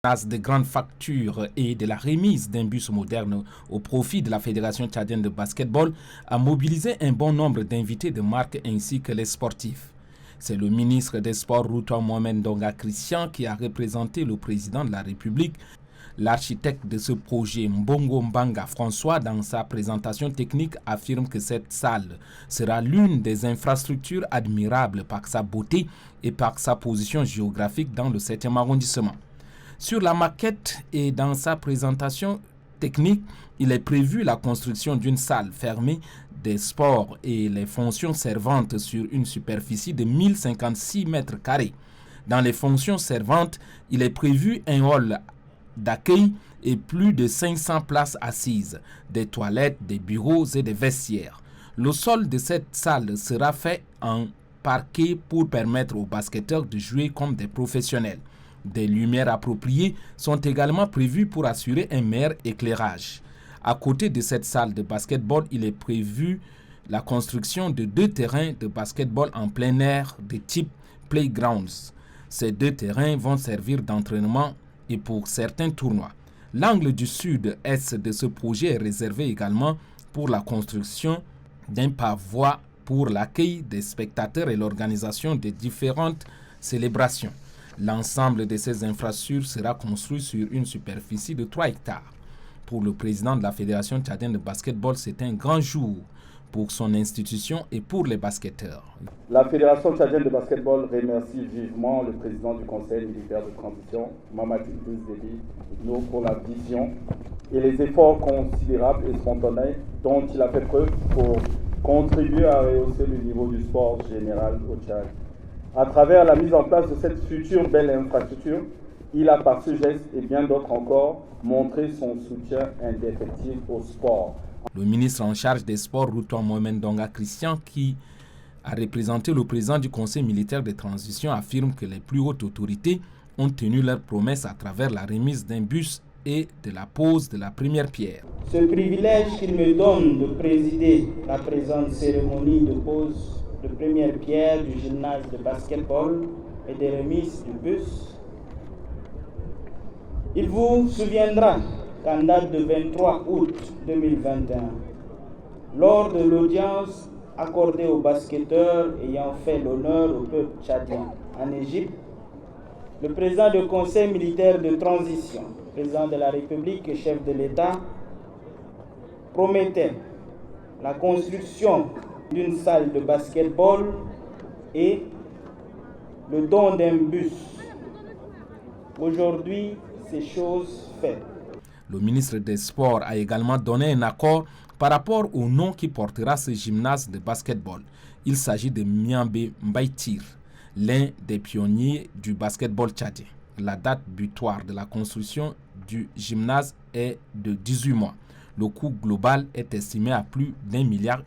de grandes factures et de la remise d'un bus moderne au profit de la Fédération tchadienne de basketball a mobilisé un bon nombre d'invités de marque ainsi que les sportifs. C'est le ministre des Sports Routoua Mohamed Ndonga Christian qui a représenté le président de la République. L'architecte de ce projet, Mbongo Mbanga François, dans sa présentation technique, affirme que cette salle sera l'une des infrastructures admirables par sa beauté et par sa position géographique dans le 7e arrondissement. Sur la maquette et dans sa présentation technique, il est prévu la construction d'une salle fermée des sports et les fonctions servantes sur une superficie de 1056 mètres carrés. Dans les fonctions servantes, il est prévu un hall d'accueil et plus de 500 places assises, des toilettes, des bureaux et des vestiaires. Le sol de cette salle sera fait en parquet pour permettre aux basketteurs de jouer comme des professionnels. Des lumières appropriées sont également prévues pour assurer un meilleur éclairage. À côté de cette salle de basketball, il est prévu la construction de 2 terrains de basketball en plein air de type playgrounds. Ces 2 terrains vont servir d'entraînement et pour certains tournois. L'angle du sud-est de ce projet est réservé également pour la construction d'un pavois pour l'accueil des spectateurs et l'organisation de différentes célébrations. L'ensemble de ces infrastructures sera construit sur une superficie de 3 hectares. Pour le président de la Fédération tchadienne de basketball, c'est un grand jour pour son institution et pour les basketteurs. La Fédération tchadienne de basketball remercie vivement le président du Conseil militaire de transition, Mamadou Idriss Déby, pour la vision et les efforts considérables et spontanés dont il a fait preuve pour contribuer à rehausser le niveau du sport général au Tchad. À travers la mise en place de cette future belle infrastructure, il a par ce geste et bien d'autres encore montré son soutien indéfectible au sport. Le ministre en charge des sports, Routoua Mohamed Ndonga Christian, qui a représenté le président du Conseil militaire de transition, affirme que les plus hautes autorités ont tenu leurs promesses à travers la remise d'un bus et de la pose de la première pierre. Ce privilège qu'il me donne de présider la présente cérémonie de pose de première pierre du gymnase de basketball et des remises du bus. Il vous souviendra qu'en date de 23 août 2021, lors de l'audience accordée aux basketteurs ayant fait l'honneur au peuple tchadien en Égypte, le président du Conseil militaire de transition, président de la République et chef de l'État, promettait la construction d'une salle de basketball et le don d'un bus. Aujourd'hui, c'est chose faite. Le ministre des Sports a également donné un accord par rapport au nom qui portera ce gymnase de basketball. Il s'agit de Miambe Mbaïtir, l'un des pionniers du basketball tchadien. La date butoir de la construction du gymnase est de 18 mois. Le coût global est estimé à plus d'1,5 milliard.